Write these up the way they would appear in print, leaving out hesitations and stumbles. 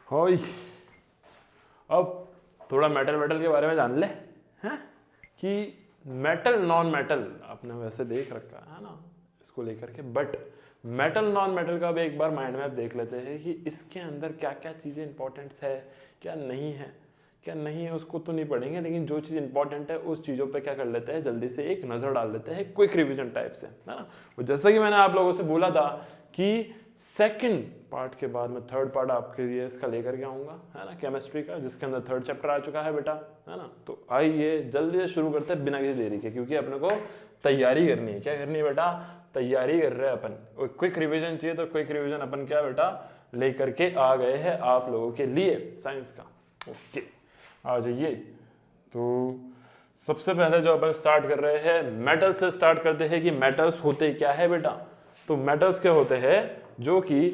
होई, अब थोड़ा मेटल मेटल के बारे में जान ले हैं कि मेटल नॉन मेटल आपने वैसे देख रखा है ना इसको लेकर के, बट मेटल नॉन मेटल का भी एक बार माइंड मैप देख लेते हैं कि इसके अंदर क्या क्या चीज़ें इंपॉर्टेंट है, क्या नहीं है, क्या नहीं है उसको तो नहीं पढ़ेंगे, लेकिन जो चीज़ इंपॉर्टेंट है उस चीज़ों पे क्या कर लेते हैं, जल्दी से एक नज़र डाल लेते हैं क्विक रिवीजन टाइप से, है ना। और जैसा कि मैंने आप लोगों से बोला था कि सेकंड पार्ट के बाद मैं थर्ड पार्ट आपके लिए इसका लेकर के आऊँगा, है ना, केमिस्ट्री का, जिसके अंदर थर्ड चैप्टर आ चुका है बेटा, है ना। तो आइए जल्दी से शुरू करते हैं बिना किसी देरी के, क्योंकि अपने को तैयारी करनी है। क्या करनी है बेटा? तैयारी कर रहे हैं अपन। क्विक रिवीजन चाहिए तो क्विक रिवीजन अपन क्या बेटा लेकर के आ गए हैं आप लोगों के लिए साइंस का। ओके, आ जाइए। तो सबसे पहले जो अपन स्टार्ट कर रहे हैं मेटल से स्टार्ट करते हैं कि मेटल्स होते क्या है बेटा। तो मेटल्स क्या होते हैं जो कि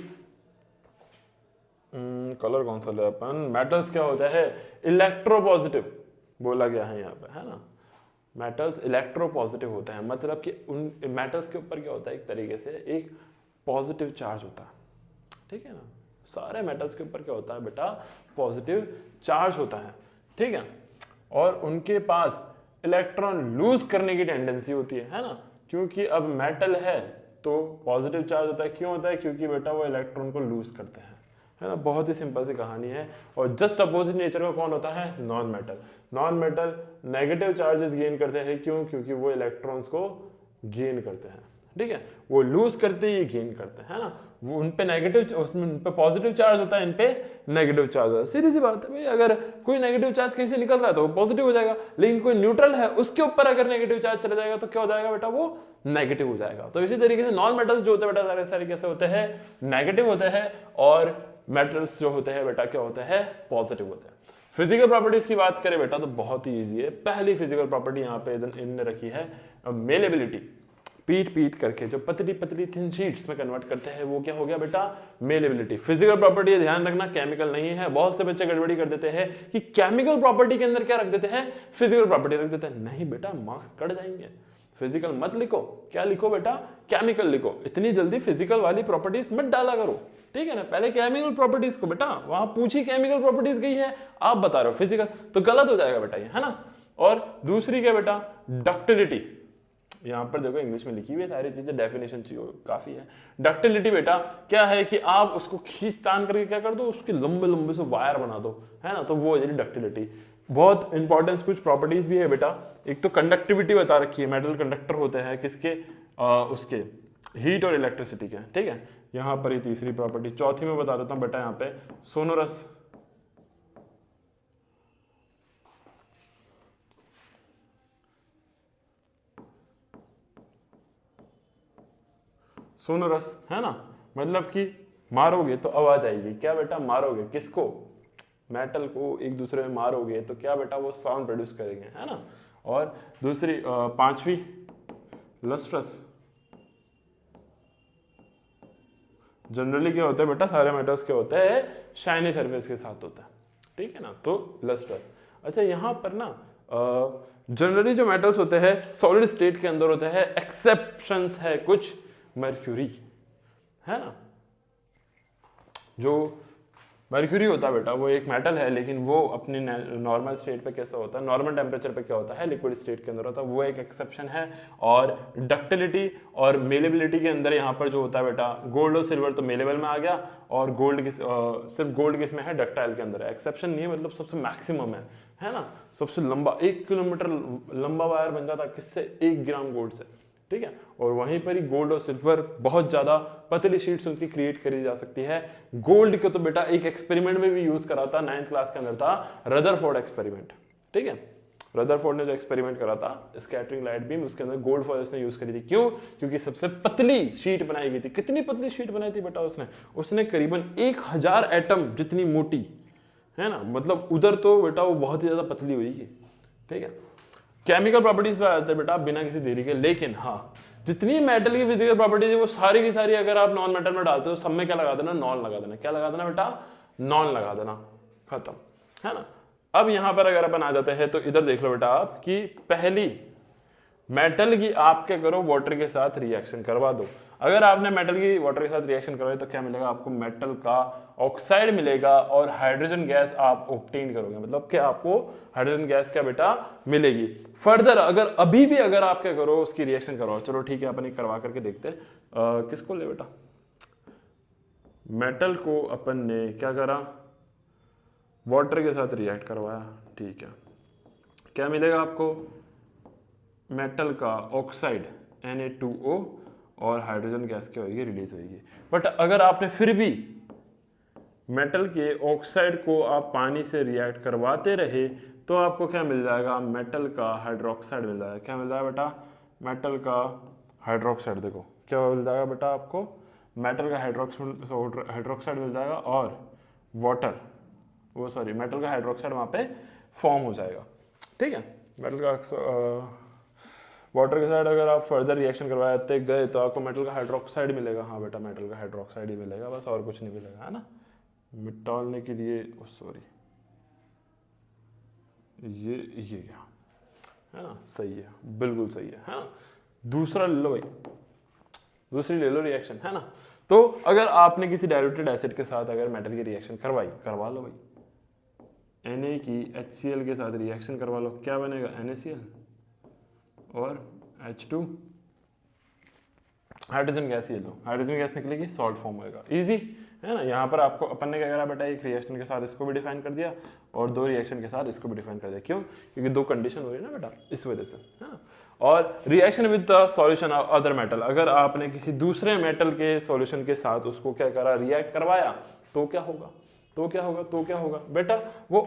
कलर कौन सा ले अपन, मेटल्स क्या होता है इलेक्ट्रोपॉजिटिव बोला गया है यहाँ पे, है ना। मेटल्स इलेक्ट्रोपॉजिटिव होते हैं, मतलब कि उन मेटल्स के ऊपर क्या होता है एक तरीके से एक पॉजिटिव चार्ज होता है, ठीक है ना। सारे मेटल्स के ऊपर क्या होता है बेटा पॉजिटिव चार्ज होता है, ठीक है। और उनके पास इलेक्ट्रॉन लूज करने की टेंडेंसी होती है ना, क्योंकि अब मेटल है तो पॉजिटिव चार्ज होता है। क्यों होता है? क्योंकि बेटा वो इलेक्ट्रॉन को लूज करते हैं, है ना। बहुत ही सिंपल सी कहानी है। और जस्ट अपोजिट नेचर का कौन होता है? Non metal. Non metal negative charges gain करते हैं। क्यों? क्योंकि वो इलेक्ट्रॉन्स को गेन करते हैं, ठीक है। वो लूज करते ही गेन करते हैं, है ना। वो उन पे नेगेटिव, उसमें उन पे पॉजिटिव चार्ज होता है, इन पे नेगेटिव चार्ज होता है। सीधी सी बात है भाई, अगर कोई नेगेटिव चार्ज कहीं से निकल रहा है तो वो पॉजिटिव हो जाएगा, लेकिन कोई न्यूट्रल है उसके ऊपर अगर नेगेटिव चार्ज चला जाएगा तो क्या हो जाएगा बेटा? वो नेगेटिव हो जाएगा। तो इसी तरीके से नॉन मेटल्स जो होते हैं बेटा सारे सारे कैसे होते हैं? नेगेटिव होते हैं। और मेटल्स जो होते हैं बेटा क्या होते हैं? पॉजिटिव होते हैं। फिजिकल प्रॉपर्टीज की बात करें बेटा तो बहुत ही इजी है। पहली फिजिकल प्रॉपर्टी यहाँ पे इनने रखी है मेलेबिलिटी। पीट करके जो पतली पतली थिन शीट्स में कन्वर्ट करते हैं वो क्या हो गया बेटा? मेलेबिलिटी। फिजिकल प्रॉपर्टी ध्यान रखना केमिकल नहीं है। बहुत से बच्चे गड़बड़ी कर देते हैं कि केमिकल प्रॉपर्टी के अंदर क्या रख देते हैं? फिजिकल प्रॉपर्टी रख देते हैं। नहीं बेटा, मार्क्स कट जाएंगे। फिजिकल मत लिखो, क्या लिखो बेटा? केमिकल लिखो। इतनी जल्दी फिजिकल वाली प्रॉपर्टीज मत डाला करो, ठीक है ना। पहले केमिकल प्रॉपर्टीज को बेटा, वहां पूछी केमिकल प्रॉपर्टीज गई है, आप बता रहे हो फिजिकल, तो गलत हो जाएगा बेटा ये, है ना। और दूसरी क्या बेटा? डक्टिलिटी। यहां पर देखो इंग्लिश में लिखी हुई है सारी चीजें, डेफिनेशन चाहिए काफी है। डक्टिलिटी बेटा क्या है कि आप उसको खींच तान करके क्या कर दो, उसके लंबे लंबे से वायर बना दो, है ना। तो वो है डक्टिलिटी। बहुत इंपॉर्टेंस कुछ प्रॉपर्टीज भी है बेटा। एक तो कंडक्टिविटी बता रखी है, मेटल कंडक्टर होते हैं किसके? उसके हीट और इलेक्ट्रिसिटी के, ठीक है। यहां पर ये तीसरी प्रॉपर्टी। चौथी में बता देता हूं बेटा, यहाँ पे सोनोरस। सोनोरस है ना, मतलब कि मारोगे तो आवाज आएगी। क्या बेटा? मारोगे किसको? मेटल को एक दूसरे में मारोगे तो क्या बेटा? वो साउंड प्रोड्यूस करेंगे, है ना। और दूसरी पांचवी लस्ट्रस। जनरली क्या होता है बेटा? सारे मेटल्स के होते हैं शाइनी सरफेस के साथ होता है, ठीक है ना। तो लस्ट्रस। अच्छा, यहां पर ना जनरली जो मेटल्स होते हैं सॉलिड स्टेट के अंदर होते हैं, एक्सेप्शंस है कुछ। मर्क्यूरी, है ना। जो मर्क्यूरी होता है बेटा वो एक मेटल है, लेकिन वो अपनी नॉर्मल स्टेट पे कैसा होता है? नॉर्मल टेम्परेचर पे क्या होता है? लिक्विड स्टेट के अंदर होता है। वो एक एक्सेप्शन है। और डक्टिलिटी और मेलेबिलिटी के अंदर यहाँ पर जो होता है बेटा, गोल्ड और सिल्वर तो मेलेबल में आ गया, और गोल्ड सिर्फ गोल्ड किस में है? डक्टाइल के अंदर है। एक्सेप्शन नहीं है, मतलब सबसे मैक्सिमम है ना। सबसे लंबा 1 किलोमीटर लंबा वायर बन जाता है किससे? 1 ग्राम गोल्ड से, ठीक है। और वहीं पर ही गोल्ड और सिल्वर बहुत ज्यादा पतली शीट्स उनकी क्रिएट करी जा सकती है। गोल्ड को तो बेटा एक एक्सपेरिमेंट में भी यूज करा था, 9th क्लास के अंदर था, रदरफोर्ड एक्सपेरिमेंट, ठीक है। रदरफोर्ड ने जो एक्सपेरिमेंट करा था स्कैटरिंग लाइट बीम, उसके अंदर गोल्ड फॉयल उसने यूज करी थी। क्यों? क्योंकि सबसे पतली शीट बनाई गई थी। कितनी पतली शीट बनाई थी बेटा उसने करीबन 1000 एटम जितनी मोटी, है ना। मतलब उधर तो बेटा वो बहुत ही ज्यादा पतली हुई है, ठीक है। केमिकल प्रॉपर्टीज पे आते हैं बेटा बिना किसी देरी के। लेकिन हाँ, जितनी मेटल की फिजिकल प्रॉपर्टीज है वो सारी की सारी अगर आप नॉन मेटल में डालते हो, सब में क्या लगा देना? नॉन लगा देना। क्या लगा देना बेटा? नॉन लगा देना, खत्म, है ना। अब यहां पर अगर अपन आ जाते हैं तो इधर देख लो बेटा आप कि पहली मेटल की आप क्या करो? वाटर के साथ रिएक्शन करवा दो। अगर आपने मेटल की वाटर के साथ रिएक्शन करवाई तो क्या मिलेगा आपको, मेटल का ऑक्साइड मिलेगा और हाइड्रोजन गैस आप ऑब्टेन करोगे, मतलब कि आपको हाइड्रोजन गैस क्या बेटा मिलेगी। फर्दर अगर अभी भी अगर आप क्या करो उसकी रिएक्शन करवाओ, चलो ठीक है अपन एक करवा करके देखते हैं। किसको ले बेटा, मेटल को अपन ने क्या करा, वाटर के साथ रिएक्ट करवाया, ठीक है, क्या मिलेगा आपको, मेटल का ऑक्साइड Na2O और हाइड्रोजन गैस क्या होगी, रिलीज होगी। बट अगर आपने फिर भी मेटल के ऑक्साइड को आप पानी से रिएक्ट करवाते रहे तो आपको क्या मिल जाएगा, मेटल का हाइड्रोक्साइड मिल जाएगा। क्या मिल जाएगा बेटा, मेटल का हाइड्रोक्साइड, देखो क्या मिल जाएगा बेटा आपको, मेटल का हाइड्रोक्साइड मिल जाएगा और वाटर, वो सॉरी मेटल का हाइड्रोक्साइड वहाँ पे फॉर्म हो जाएगा, ठीक है। मेटल का वाटर के साथ अगर आप फर्दर रिएक्शन करवाते गए तो आपको मेटल का हाइड्रोक्साइड मिलेगा, हाँ बेटा मेटल का हाइड्रोक्साइड ही मिलेगा, बस और कुछ नहीं मिलेगा, है ना। मिटाने के लिए सॉरी ये क्या है ना, सही है, बिल्कुल सही है ना। दूसरा ले लो भाई, दूसरी ले लो रिएक्शन, है ना। तो अगर आपने किसी डाइल्यूटेड एसिड के साथ अगर मेटल की रिएक्शन करवा लो भाई, Na की HCl के साथ रिएक्शन करवा लो, क्या बनेगा, NaCl और H2 हाइड्रोजन गैस, ये लो हाइड्रोजन गैस निकलेगी, सॉल्ट फॉर्म होएगा, इजी है ना। यहाँ पर आपको अपन ने क्या करा बेटा, एक रिएक्शन के साथ इसको भी डिफाइन कर दिया और दो रिएक्शन के साथ इसको भी डिफाइन कर दिया, क्यों, क्योंकि दो कंडीशन हो रही है ना बेटा, इस वजह से, है ना। और reaction with the solution of other metal, अगर आपने किसी दूसरे मेटल के सॉल्यूशन के साथ उसको क्या करा, रिएक्ट करवाया तो क्या होगा, बेटा वो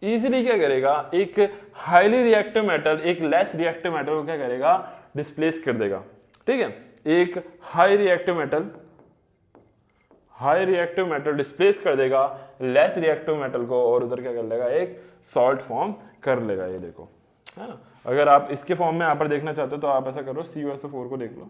इजीली क्या करेगा, एक हाईली रिएक्टिव मेटल एक लेस रिएक्टिव मेटल को क्या करेगा, डिस्प्लेस कर देगा, ठीक है। एक हाई रिएक्टिव मेटल डिस्प्लेस कर देगा लेस रिएक्टिव मेटल को और उधर क्या कर लेगा, एक सॉल्ट फॉर्म कर लेगा, ये देखो, है ना। अगर आप इसके फॉर्म में यहाँ पर देखना चाहते हो तो आप ऐसा करो, CuSO4 को देख लो,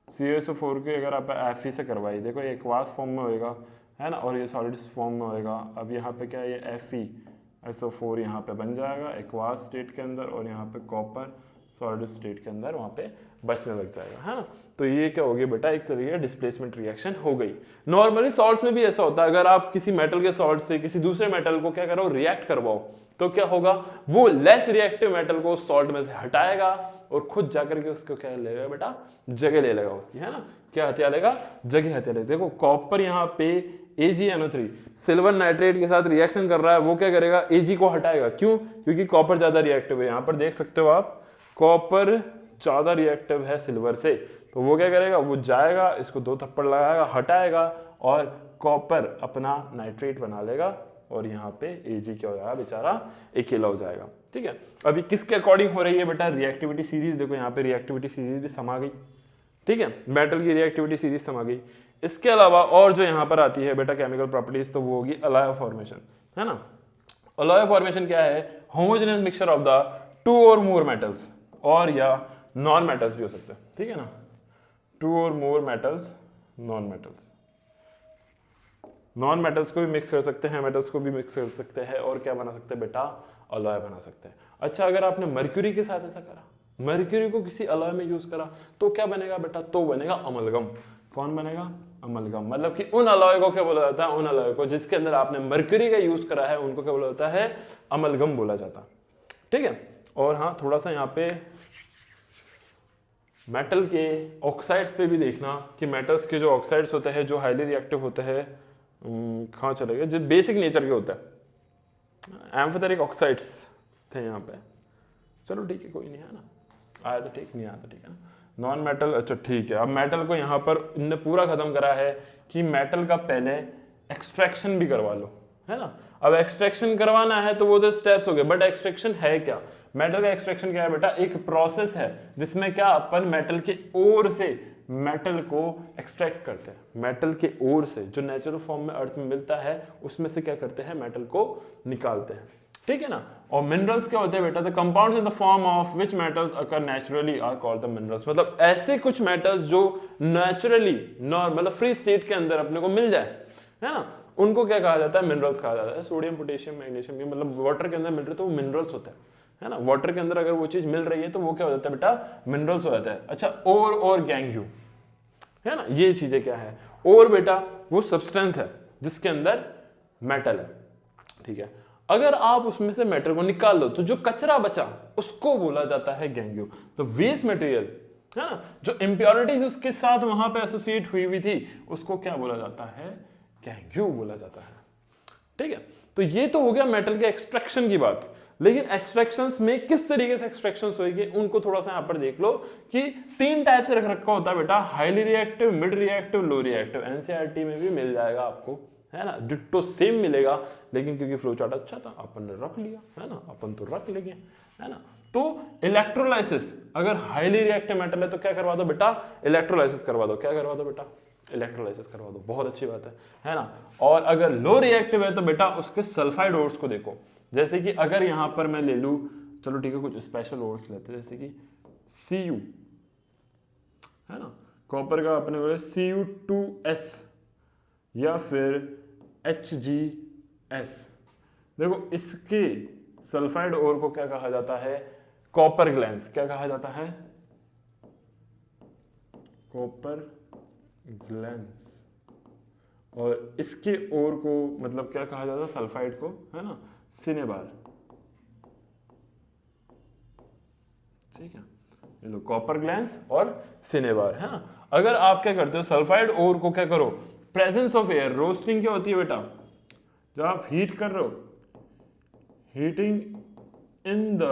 CuSO4 के अगर आप Fe से करवाइए, देखो ये एक्वास फॉर्म में होएगा, है ना, और ये सॉलिड्स फॉर्म में होएगा। अब यहाँ पे क्या है, ये FeSO4 यहाँ पे बन जाएगा एक्वास स्टेट के अंदर और यहाँ पे कॉपर सॉलिड स्टेट के अंदर वहाँ पे बचने लग जाएगा, है ना। तो ये क्या हो गया बेटा, एक तरीके डिस्प्लेसमेंट रिएक्शन हो गई। नॉर्मली सॉल्ट्स में भी ऐसा होता है, अगर आप किसी मेटल के सॉल्ट से किसी दूसरे मेटल को क्या करो, रिएक्ट करवाओ, तो क्या होगा, वो लेस रिएक्टिव मेटल को सॉल्ट में से हटाएगा और खुद जाकर के उसको क्या लेगा बेटा, जगह ले लेगा उसकी, है ना। क्या हत्या लेगा, जगह हत्या लेगा। देखो कॉपर यहाँ पे AgNO3 सिल्वर नाइट्रेट के साथ रिएक्शन कर रहा है, वो क्या करेगा, Ag को हटाएगा, क्यों, क्योंकि कॉपर ज्यादा रिएक्टिव है। यहाँ पर देख सकते हो आप, कॉपर ज्यादा रिएक्टिव है सिल्वर से, तो वो क्या करेगा, वो जाएगा, इसको दो थप्पड़ लगाएगा, हटाएगा और कॉपर अपना नाइट्रेट बना लेगा और यहाँ पे Ag क्या हो जाएगा, बेचारा अकेला हो जाएगा, ठीक है। अभी किसके अकॉर्डिंग हो रही है बेटा, रिएक्टिविटी सीरीज, देखो यहाँ पे रिएक्टिविटी सीरीज भी समा गई, ठीक है, मेटल की रिएक्टिविटी सीरीज समा गई। इसके अलावा और जो यहाँ पर आती है बेटा केमिकल प्रॉपर्टीज, तो वो होगी अलॉय फॉर्मेशन, है ना। अलॉय फॉर्मेशन क्या है, homogeneous mixture of the two और मोर मेटल्स, और या नॉन मेटल्स भी हो सकते हैं, ठीक है ना, टू और मोर मेटल्स, नॉन मेटल्स को भी मिक्स कर सकते हैं, मेटल्स को भी मिक्स कर सकते हैं, और क्या बना सकते हैं बेटा, अलॉय बना सकते हैं। अच्छा अगर आपने मर्क्यूरी के साथ ऐसा करा, मर्क्यूरी को किसी अलॉय में यूज करा, तो क्या बनेगा बेटा, तो बनेगा अमलगम। कौन बनेगा, अमलगम, मतलब कि उन अलॉय को क्या बोला जाता है, उन अलॉय को जिसके अंदर आपने मर्क्यूरी का यूज करा है उनको क्या बोला जाता है, अमलगम बोला जाता है, ठीक है। और हाँ थोड़ा सा यहाँ पे मेटल के ऑक्साइड्स पे भी देखना कि मेटल्स के जो ऑक्साइड्स होते हैं जो हाईली रिएक्टिव होते हैं, कहाँ चले गए, जो बेसिक नेचर के होता है, एम्फोटेरिक ऑक्साइड्स थे यहाँ पे, चलो ठीक है कोई नहीं, है ना, आया तो ठीक, नहीं आया तो ठीक है ना। नॉन मेटल, अच्छा ठीक है। अब मेटल को यहाँ पर इनने पूरा खत्म करा है कि मेटल का पहले एक्सट्रैक्शन भी करवा लो, है ना। अब एक्सट्रैक्शन करवाना है तो वो तो स्टेप्स हो गए, बट एक्सट्रैक्शन है क्या, मेटल का एक्सट्रैक्शन क्या है बेटा, एक प्रोसेस है जिसमें क्या अपन मेटल के ओर से मेटल को एक्सट्रैक्ट करते हैं, मेटल के ओर से जो नेचुरल फॉर्म में अर्थ में मिलता है उसमें से क्या करते हैं, मेटल को निकालते हैं, ठीक है ना। और मिनरल्स क्या होते हैं बेटा, the compounds in the form of which metals occur naturally are called the minerals, मतलब ऐसे कुछ मेटल्स जो नेचुरली मतलब फ्री स्टेट के अंदर अपने को मिल जाए, है ना, उनको क्या कहा जाता है, मिनरल्स कहा जाता है। सोडियम पोटेशियम मैग्नीशियम ये मतलब वाटर के अंदर मिल रहे तो वो मिनरल्स होते हैं, है ना। वाटर के अंदर अगर वो चीज मिल रही है तो वो क्या हो जाता है बेटा, मिनरल्स हो जाता है। अच्छा और गैंग यू, है ना। ये चीजें क्या है, और बेटा वो सब्सटेंस है जिसके अंदर मेटल है, ठीक है। अगर आप उसमें से मेटल को निकाल लो तो जो कचरा बचा उसको बोला जाता है गैंग्यू। तो वेस्ट मटेरियल है ना, जो इम्प्योरिटीज उसके साथ वहां पे एसोसिएट हुई थी उसको क्या बोला जाता है, गैंग्यू बोला जाता है, ठीक है। तो ये तो हो गया मेटल के एक्सट्रैक्शन की बात। लेकिन एक्सट्रैक्शंस में किस तरीके से एक्सट्रैक्शंस होगी उनको थोड़ा सा यहां पर देख लो कि 3 टाइप से रख रखा होता है बेटा, highly reactive, mid reactive, low reactive. NCERT में भी मिल जाएगा आपको, है ना, डिट्टो सेम मिलेगा, लेकिन क्योंकि फ्लो चार्ट अच्छा था अपन ने रख लिया, है ना, अपन तो रख लेंगे, है ना। तो इलेक्ट्रोलाइसिस, अगर हाईली रिएक्टिव मेटल है तो क्या करवा दो बेटा, इलेक्ट्रोलाइसिस करवा दो। क्या करवा दो बेटा, इलेक्ट्रोलाइसिस करवा दो, बहुत अच्छी बात है ना। और अगर लो रिएक्टिव है तो बेटा उसके सल्फाइड ओर्स को देखो। जैसे कि अगर यहां पर मैं ले लूं, चलो ठीक है, कुछ स्पेशल ओर्स लेते हैं, जैसे कि Cu, है ना, कॉपर का अपने बोले Cu2S या फिर HgS। देखो इसके सल्फाइड ओर को क्या कहा जाता है, कॉपर ग्लैंस। क्या कहा जाता है, कॉपर ग्लैंस। और इसके ओर को मतलब क्या कहा जाता है, सल्फाइड को, है ना, सिनेबार, ठीक है। ये लो कॉपर ग्लैंस और सिनेबार, है ना। अगर आप क्या करते हो, सल्फाइड ओर को क्या करो, प्रेजेंस ऑफ एयर, रोस्टिंग क्या होती है बेटा, जब आप हीट कर रहे हो, heating in the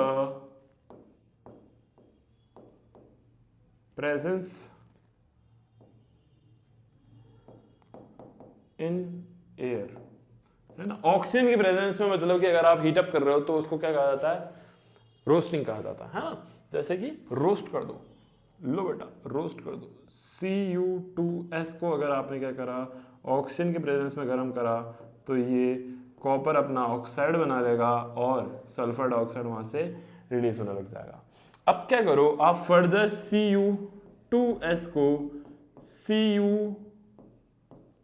presence in air, है ना। ऑक्सीजन की प्रेजेंस में मतलब कि अगर आप हीट अप कर रहे हो तो उसको क्या कहा जाता है, रोस्टिंग कहा जाता है ना। जैसे कि रोस्ट कर दो, लो बेटा रोस्ट कर दो, Cu2S को अगर आपने क्या करा, ऑक्सीजन के प्रेजेंस में गर्म करा तो ये कॉपर अपना ऑक्साइड बना लेगा और सल्फर डाइऑक्साइड वहां से रिलीज होने लग जाएगा। अब क्या करो, आप फर्दर Cu2S को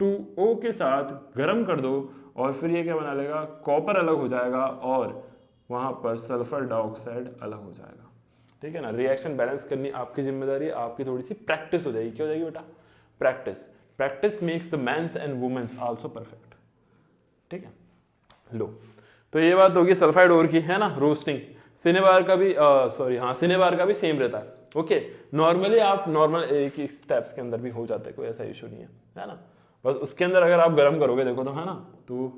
Cu2O के साथ गर्म कर दो और फिर ये क्या बना लेगा, कॉपर अलग हो जाएगा और वहां पर सल्फर डाइऑक्साइड अलग हो जाएगा, ठीक है ना। रिएक्शन बैलेंस करनी आपकी जिम्मेदारी है, आपकी थोड़ी सी प्रैक्टिस हो जाएगी। क्या हो जाएगी बेटा, practice. Practice makes the mans and womens also perfect, ठीक है। लो, तो ये बात होगी सल्फाइड ओर की, है ना, रोस्टिंग। सिनेबार का भी सिनेबार का भी सेम रहता है, ओके। नॉर्मली आप नॉर्मल एक ही स्टेप्स के अंदर भी हो जाता है, कोई ऐसा इशू नहीं है ना। बस उसके अंदर अगर आप गर्म करोगे, देखो तो, है ना, तो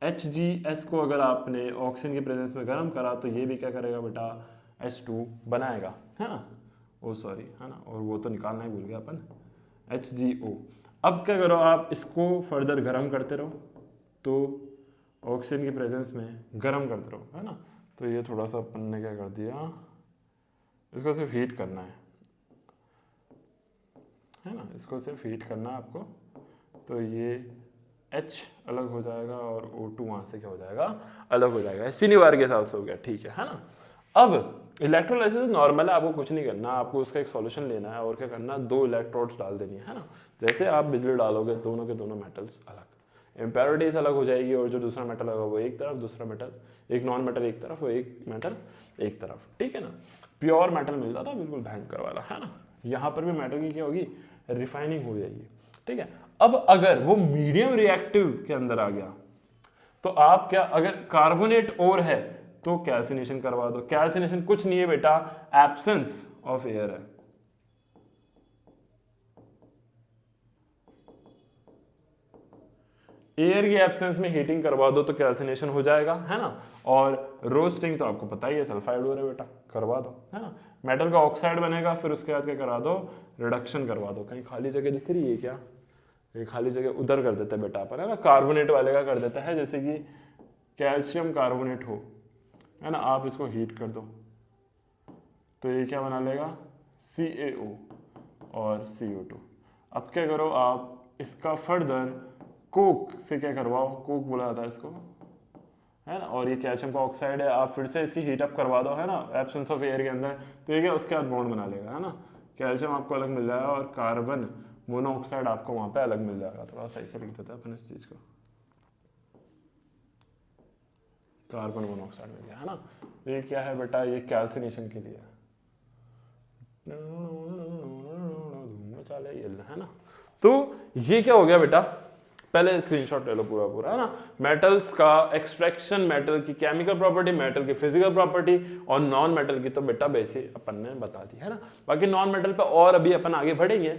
HgS को अगर आपने ऑक्सीजन की प्रेजेंस में गर्म करा तो ये भी क्या करेगा बेटा, H2 बनाएगा, है ना, ओ सॉरी, है ना, और वो तो निकालना ही भूल गया अपन, HgO। अब क्या करो, आप इसको फर्दर गर्म करते रहो, तो ऑक्सीजन की प्रेजेंस में गर्म करते रहो, है ना। तो ये थोड़ा सा अपन ने क्या कर दिया, इसको सिर्फ हीट करना है ना, इसको सिर्फ हीट करना है आपको। तो ये H अलग हो जाएगा और O2 वहां से क्या हो जाएगा, अलग हो जाएगा। सिनेबार के हिसाब से हो गया, ठीक है ना। अब इलेक्ट्रोलाइसिस नॉर्मल है, आपको कुछ नहीं करना, आपको उसका एक सॉल्यूशन लेना है और क्या करना, 2 इलेक्ट्रोड्स डाल देनी है ना। जैसे आप बिजली डालोगे, दोनों के दोनों मेटल्स अलग, इम्प्योरिटीज अलग हो जाएगी और जो दूसरा मेटल होगा वो एक तरफ, दूसरा मेटल, एक नॉन मेटल एक तरफ, वो एक मेटल एक तरफ, ठीक है ना। प्योर मेटल मिल जाता बिल्कुल भयंकर वाला, है ना। यहाँ पर भी मेटल की क्या होगी, रिफाइनिंग हो जाएगी, ठीक है। अब अगर वो मीडियम रिएक्टिव के अंदर आ गया तो आप क्या, अगर कार्बोनेट और है तो कैल्सिनेशन करवा दो। कैल्सिनेशन कुछ नहीं है बेटा, एब्सेंस ऑफ एयर है, एयर की एब्सेंस में हीटिंग करवा दो तो कैल्सिनेशन हो जाएगा, है ना। और रोस्टिंग तो आपको पता ही है, सल्फाइड हो रहा है बेटा, करवा दो, है ना। मेटल का ऑक्साइड बनेगा, फिर उसके बाद क्या करा दो, रिडक्शन करवा दो। कहीं खाली जगह दिख रही है क्या, ये खाली जगह उधर कर देते हैं बेटा अपन, है ना, कार्बोनेट वाले का कर देता है। जैसे कि कैल्शियम कार्बोनेट हो, है ना, आप इसको हीट कर दो तो ये क्या बना लेगा, CaO और CO2। अब क्या करो, आप इसका फर्दर कोक से क्या करवाओ, कोक बोला जाता है इसको, है ना। और ये कैल्शियम का ऑक्साइड है, आप फिर से इसकी हीट अप करवा दो, है ना, एब्सेंस ऑफ एयर के अंदर, तो ये क्या उसके बाद बॉन्ड बना लेगा, है ना। कैल्शियम आपको अलग मिल जाएगा और कार्बन मोनोऑक्साइड आपको वहां पे अलग मिल जाएगा। थोड़ा सही से लिख देते हैं अपन इस चीज को, कार्बन मोनोऑक्साइड मिल गया, है ना। ये क्या है बेटा, ये कैल्सिनेशन के लिए, ये मिले, है ना। तो ये क्या हो गया बेटा, पहले स्क्रीनशॉट ले लो पूरा पूरा, है ना। मेटल्स का एक्सट्रैक्शन, मेटल की केमिकल प्रॉपर्टी, मेटल की फिजिकल प्रॉपर्टी, और नॉन मेटल की तो बेटा बेसिक अपन ने बता दी, है ना। बाकी नॉन मेटल पे और अभी अपन आगे बढ़ेंगे,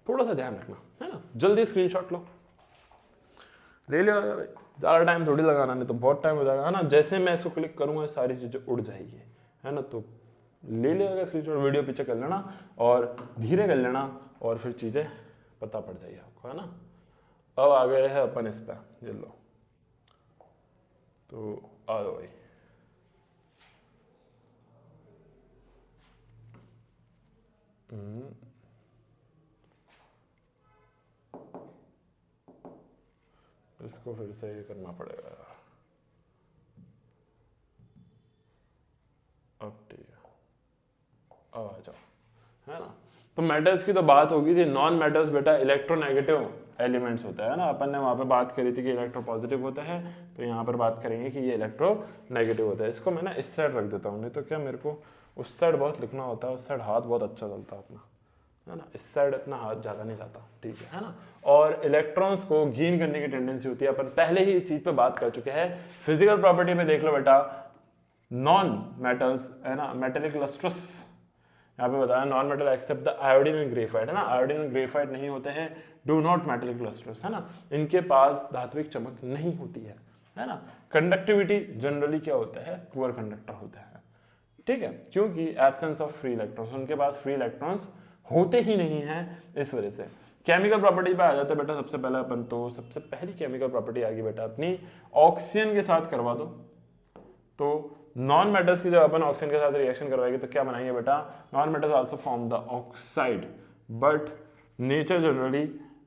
थोड़ा सा ध्यान रखना, है ना। जल्दी स्क्रीनशॉट लो, ले लिया भाई, ज़्यादा टाइम थोड़ी लगाना, नहीं तो बहुत टाइम हो जाएगा, है ना। जैसे मैं इसको क्लिक करूंगा सारी चीज़ें उड़ जाएगी, है ना। तो ले लिया स्क्रीनशॉट, वीडियो पीछे कर लेना और धीरे कर लेना, और फिर चीज़ें पता पड़ जाएगी आपको, है ना। अब आ गए हैं अपन इस पर, ये लो, तो आ जाओ भाई। इसको फिर से ये करना पड़ेगा यार, अब ठीक है, अब आ जाओ, है ना। तो मेटल्स की तो बात होगी थी। नॉन मेटल्स बेटा इलेक्ट्रोनेगेटिव एलिमेंट्स होता है ना, अपन ने वहाँ पे बात करी थी कि इलेक्ट्रोपॉजिटिव होता है, तो यहाँ पर बात करेंगे कि ये इलेक्ट्रोनेगेटिव होता है। इसको मैं ना इस साइड रख देता हूँ, नहीं तो क्या मेरे को उस साइड बहुत लिखना होता है, उस साइड हाथ बहुत अच्छा चलता है अपना, है ना। इस साइड इतना हाथ ज़्यादा नहीं जाता, ठीक है ना। और इलेक्ट्रॉन्स को गेन करने की टेंडेंसी होती है, अपन पहले ही इस चीज़ पे बात कर चुके हैं। फिजिकल प्रॉपर्टी में देख लो बेटा, नॉन मेटल्स, है ना, मेटेलिक लस्ट्रस, यहाँ पे बताया non metal except the iodine and graphite, है ना। आयोडीन एंड ग्रेफाइट नहीं होते हैं, डू नॉट मेटेलिक लस्ट्रस, है ना। इनके पास धात्विक चमक नहीं होती है ना। कंडक्टिविटी जनरली क्या होता है, पुअर कंडक्टर होता है, ठीक है, क्योंकि एब्सेंस ऑफ फ्री इलेक्ट्रॉन्स, उनके पास फ्री इलेक्ट्रॉन्स होते ही नहीं है, इस वजह से। केमिकल प्रॉपर्टी पे आ जाते हैं बेटा, सबसे पहले अपन तो सबसे पहली केमिकल प्रॉपर्टी आ गई बेटा अपनी, ऑक्सीजन के साथ करवा दो। तो नॉन मेटल्स की जब अपन ऑक्सीजन के साथ रिएक्शन करवाएंगे तो क्या बनाएंगे बेटा, non metals also form the oxide but nature generally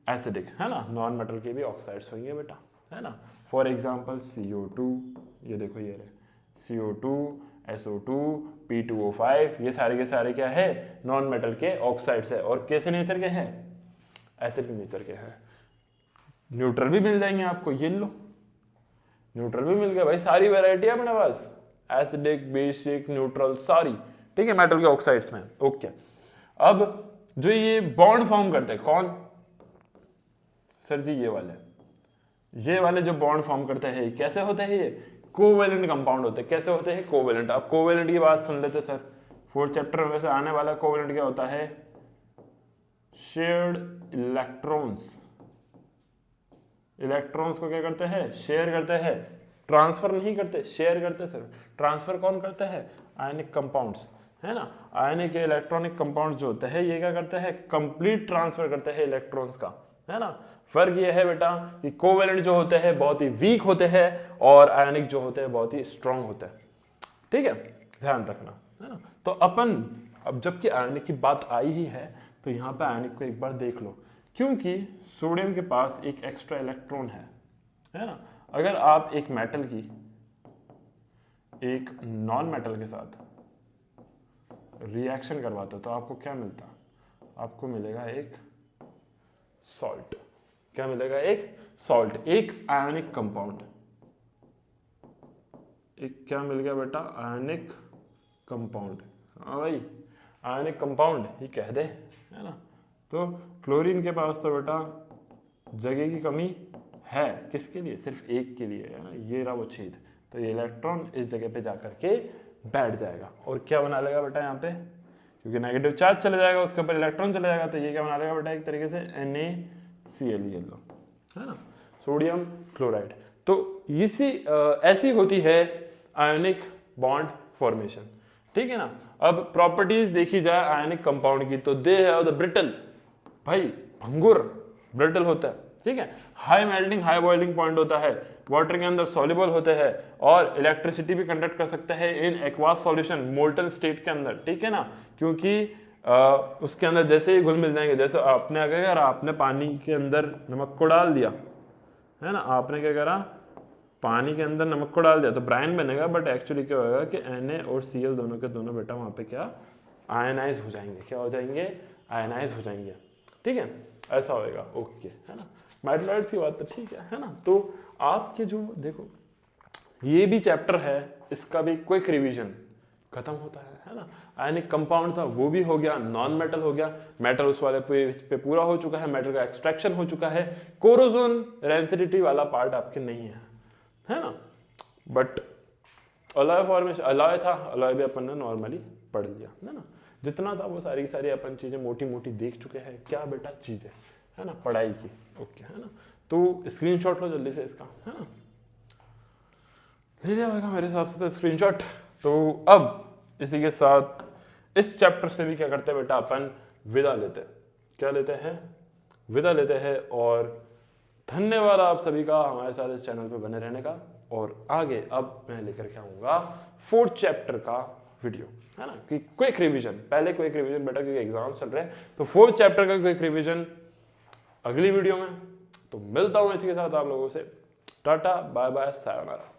acidic, है ना। नॉन मेटल के भी ऑक्साइड्स होंगे बेटा, है ना। फॉर एग्जांपल CO2, ये देखो ये रहे CO2, SO2, P2O5, ये सारे के सारे क्या है, नॉन मेटल के ऑक्साइड्स है, और कैसे नेचर के हैं, एसिडिक नेचर के हैं। न्यूट्रल भी मिल जाएंगे आपको, ये लो न्यूट्रल भी मिल गया भाई, सारी वैरायटी है अपने पास, एसिडिक, बेसिक, न्यूट्रल, सारी, ठीक है, मेटल के ऑक्साइड्स में। ओके, अब जो ये बॉन्ड फॉर्म करते हैं, कौन सर जी, ये वाले जो बॉन्ड फॉर्म करते हैं, कैसे होते हैं, ये कोवेलेंट कंपाउंड होते हैं। कैसे होते हैं, कोवेलेंट। अब कोवेलेंट की बात सुन लेते सर, 4th चैप्टर में से आने वाला कोवेलेंट क्या होता है, शेयर्ड इलेक्ट्रॉन्स। इलेक्ट्रॉन्स को क्या करते हैं, शेयर करते हैं, ट्रांसफर नहीं करते, शेयर करते सर। ट्रांसफर कौन करते हैं, आयनिक कंपाउंड्स, है ना। आयनिक इलेक्ट्रॉनिक कंपाउंड्स जो होते हैं ये क्या करते हैं, कंप्लीट ट्रांसफर करते हैं इलेक्ट्रॉन्स का, है ना। फर्क ये है बेटा कि कोवेलेंट जो होते हैं बहुत ही वीक होते हैं, और आयनिक जो होते हैं बहुत ही स्ट्रांग होते हैं, ठीक है, ध्यान रखना, है ना। तो अपन अब जबकि आयनिक की बात आई ही है, तो यहाँ पे आयनिक को एक बार देख लो, क्योंकि सोडियम के पास एक एक्स्ट्रा इलेक्ट्रॉन है ना। अगर आप एक मेटल की एक नॉन मेटल के साथ रिएक्शन करवाते हो तो आपको क्या मिलता, आपको मिलेगा एक सॉल्ट। क्या मिलेगा, एक सॉल्ट, एक आयनिक कंपाउंड। एक क्या मिल गया बेटा, आयनिक कंपाउंड। हाँ भाई, आयनिक कंपाउंड ही कह दे, है ना। तो क्लोरीन के पास तो बेटा जगह की कमी है, किसके लिए, सिर्फ एक के लिए, है ना। ये रहा वो छेद, तो ये इलेक्ट्रॉन इस जगह पे जाकर के बैठ जाएगा, और क्या बना लेगा बेटा यहाँ पे, क्योंकि नेगेटिव चार्ज चले जाएगा, उसके ऊपर इलेक्ट्रॉन चले जाएगा, तो ये क्या बना लेगा बेटा, एक तरीके से NaCl, लो, है ना, सोडियम क्लोराइड। तो इसी ऐसी होती है आयनिक बॉन्ड फॉर्मेशन, ठीक है ना। अब प्रॉपर्टीज देखी जाए आयनिक कंपाउंड की, तो दे हैव द ब्रिटल, भाई भंगुर, ब्रिटल होता है, ठीक है। High melting, high boiling point होता है, वाटर के अंदर सॉल्युबल होते हैं, और इलेक्ट्रिसिटी भी कंडक्ट कर सकते हैं इन एक्वास सॉल्यूशन, मोल्टन स्टेट के अंदर, ठीक है ना। क्योंकि उसके अंदर जैसे ही घुल मिल जाएंगे, जैसे आपने क्या करा, आपने पानी के अंदर नमक को डाल दिया, है ना, आपने क्या करा, पानी के अंदर नमक को डाल दिया तो ब्राइन बनेगा, बट एक्चुअली क्या होगा कि Na और Cl दोनों के दोनों बेटा वहाँ पे क्या आयनाइज हो जाएंगे, क्या हो जाएंगे, आयनाइज हो जाएंगे, ठीक है, ऐसा होएगा, ओके, है ना। मेटलॉइड्स की बात तो ठीक है ना। तो आपके जो देखो ये भी चैप्टर है, इसका भी क्विक रिवीजन खत्म होता है ना। आयनिक कंपाउंड था वो भी हो गया, नॉन मेटल हो गया, मेटल उस वाले पे पूरा हो चुका है, मेटल का एक्सट्रैक्शन हो चुका है, कोरोजन रेंसिडिटी वाला पार्ट आपके नहीं है ना। बट अलॉय फॉर्मेशन, अलॉय था, अलॉय भी अपन ने नॉर्मली पढ़ लिया है ना। जितना था वो सारी की सारी अपन चीजें मोटी मोटी देख चुके हैं। क्या बेटा चीजें है ना पढ़ाई की, ओके है ना। तो स्क्रीनशॉट लो जल्दी से इसका, है ना, ले लिया होगा मेरे हिसाब से तो स्क्रीनशॉट। तो अब इसी के साथ इस चैप्टर से भी क्या करते हैं बेटा, अपन विदा लेते हैं। क्या लेते हैं? विदा लेते हैं। और धन्यवाद आप सभी का हमारे साथ इस चैनल पे बने रहने का। और आगे अब मैं लेकर के आऊंगा 4th चैप्टर का वीडियो, है ना, कि क्विक रिवीजन। पहले क्विक रिवीजन बेटा, क्योंकि एग्जाम चल रहे हैं, तो 4th चैप्टर का क्विक रिवीजन अगली वीडियो में। तो मिलता हूं इसी के साथ आप लोगों से। Tata bye bye sayonara.